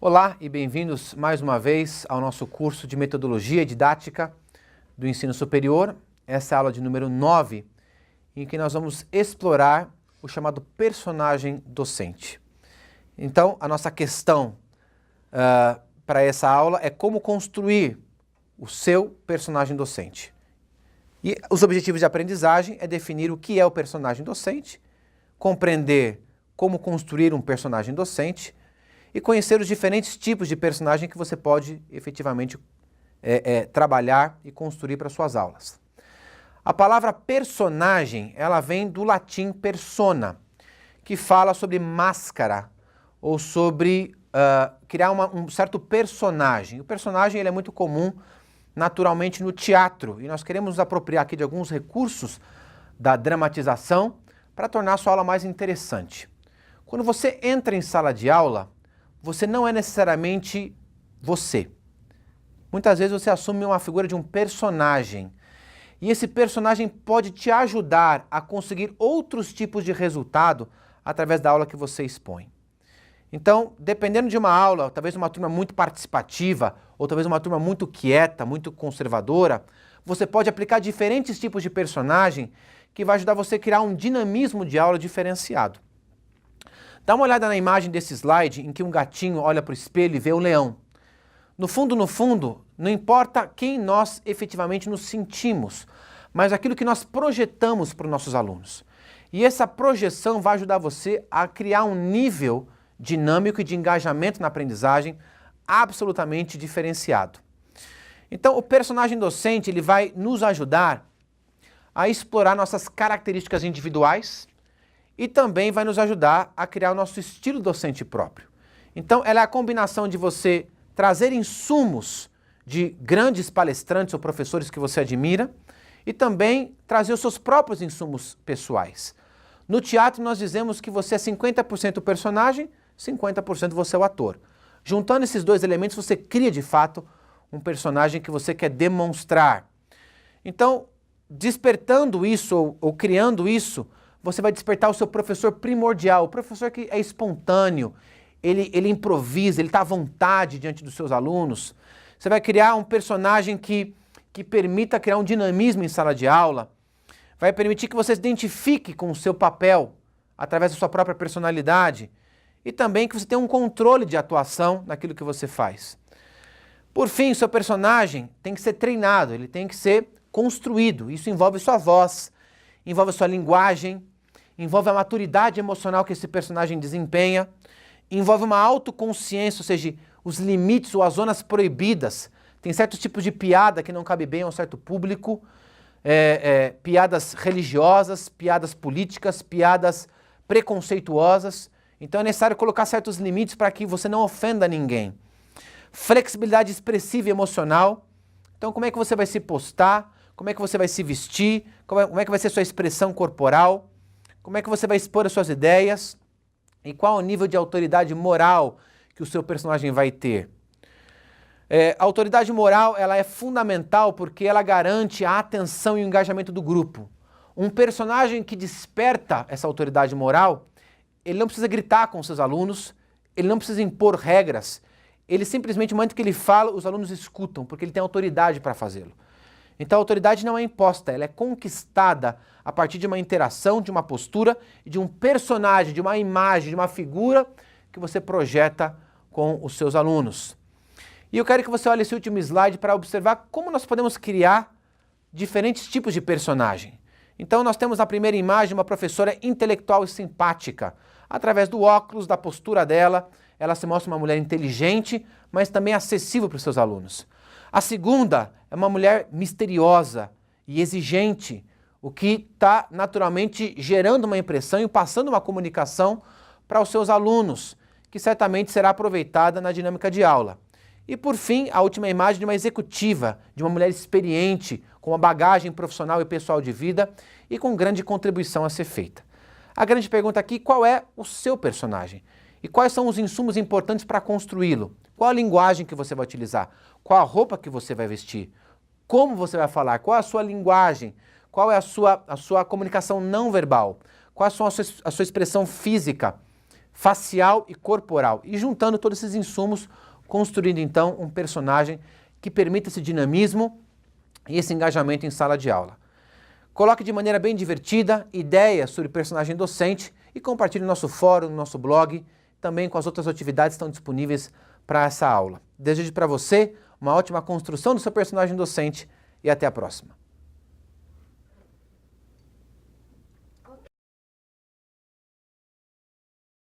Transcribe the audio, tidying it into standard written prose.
Olá e bem-vindos mais uma vez ao nosso curso de Metodologia e Didática do Ensino Superior. Essa é a aula de número 9, em que nós vamos explorar o chamado personagem docente. Então, a nossa questão para essa aula é como construir o seu personagem docente. E os objetivos de aprendizagem é definir o que é o personagem docente, compreender como construir um personagem docente e conhecer os diferentes tipos de personagem que você pode efetivamente trabalhar e construir para suas aulas. A palavra personagem, ela vem do latim persona, que fala sobre máscara ou sobre criar um certo personagem. O personagem ele é muito comum naturalmente no teatro e nós queremos nos apropriar aqui de alguns recursos da dramatização para tornar a sua aula mais interessante. Quando você entra em sala de aula, você não é necessariamente você. Muitas vezes você assume uma figura de um personagem. E esse personagem pode te ajudar a conseguir outros tipos de resultado através da aula que você expõe. Então, dependendo de uma aula, talvez uma turma muito participativa, ou talvez uma turma muito quieta, muito conservadora, você pode aplicar diferentes tipos de personagem que vai ajudar você a criar um dinamismo de aula diferenciado. Dá uma olhada na imagem desse slide em que um gatinho olha para o espelho e vê um leão. No fundo, não importa quem nós efetivamente nos sentimos, mas aquilo que nós projetamos para os nossos alunos. E essa projeção vai ajudar você a criar um nível dinâmico e de engajamento na aprendizagem absolutamente diferenciado. Então, o personagem docente ele vai nos ajudar a explorar nossas características individuais, e também vai nos ajudar a criar o nosso estilo docente próprio. Então, ela é a combinação de você trazer insumos de grandes palestrantes ou professores que você admira e também trazer os seus próprios insumos pessoais. No teatro, nós dizemos que você é 50% o personagem, 50% você é o ator. Juntando esses dois elementos, você cria, de fato, um personagem que você quer demonstrar. Então, despertando isso ou criando isso, você vai despertar o seu professor primordial, o professor que é espontâneo, ele improvisa, ele está à vontade diante dos seus alunos. Você vai criar um personagem que permita criar um dinamismo em sala de aula, vai permitir que você se identifique com o seu papel através da sua própria personalidade e também que você tenha um controle de atuação naquilo que você faz. Por fim, o seu personagem tem que ser treinado, ele tem que ser construído. Isso envolve sua voz, envolve a sua linguagem, envolve a maturidade emocional que esse personagem desempenha, envolve uma autoconsciência, ou seja, os limites ou as zonas proibidas. Tem certos tipos de piada que não cabe bem a um certo público, piadas religiosas, piadas políticas, piadas preconceituosas. Então é necessário colocar certos limites para que você não ofenda ninguém. Flexibilidade expressiva e emocional. Então como é que você vai se postar? Como é que você vai se vestir? Como é que vai ser sua expressão corporal? Como é que você vai expor as suas ideias? E qual o nível de autoridade moral que o seu personagem vai ter? A autoridade moral ela é fundamental porque ela garante a atenção e o engajamento do grupo. Um personagem que desperta essa autoridade moral, ele não precisa gritar com seus alunos, ele não precisa impor regras, ele simplesmente, no momento que ele fala, os alunos escutam, porque ele tem autoridade para fazê-lo. Então a autoridade não é imposta, ela é conquistada a partir de uma interação, de uma postura, de um personagem, de uma imagem, de uma figura que você projeta com os seus alunos. E eu quero que você olhe esse último slide para observar como nós podemos criar diferentes tipos de personagem. Então nós temos na primeira imagem uma professora intelectual e simpática. Através do óculos, da postura dela, ela se mostra uma mulher inteligente, mas também acessível para os seus alunos. A segunda é uma mulher misteriosa e exigente, o que está naturalmente gerando uma impressão e passando uma comunicação para os seus alunos, que certamente será aproveitada na dinâmica de aula. E por fim, a última imagem de uma executiva, de uma mulher experiente, com uma bagagem profissional e pessoal de vida e com grande contribuição a ser feita. A grande pergunta aqui, qual é o seu personagem? E quais são os insumos importantes para construí-lo? Qual a linguagem que você vai utilizar? Qual a roupa que você vai vestir? Como você vai falar? Qual é a sua linguagem? Qual é a sua comunicação não verbal? Qual é a sua expressão física? facial e corporal. E juntando todos esses insumos, construindo então um personagem que permita esse dinamismo e esse engajamento em sala de aula. Coloque de maneira bem divertida ideias sobre personagem docente e compartilhe no nosso fórum, no nosso blog, também com as outras atividades que estão disponíveis para essa aula. Desejo para você uma ótima construção do seu personagem docente e até a próxima.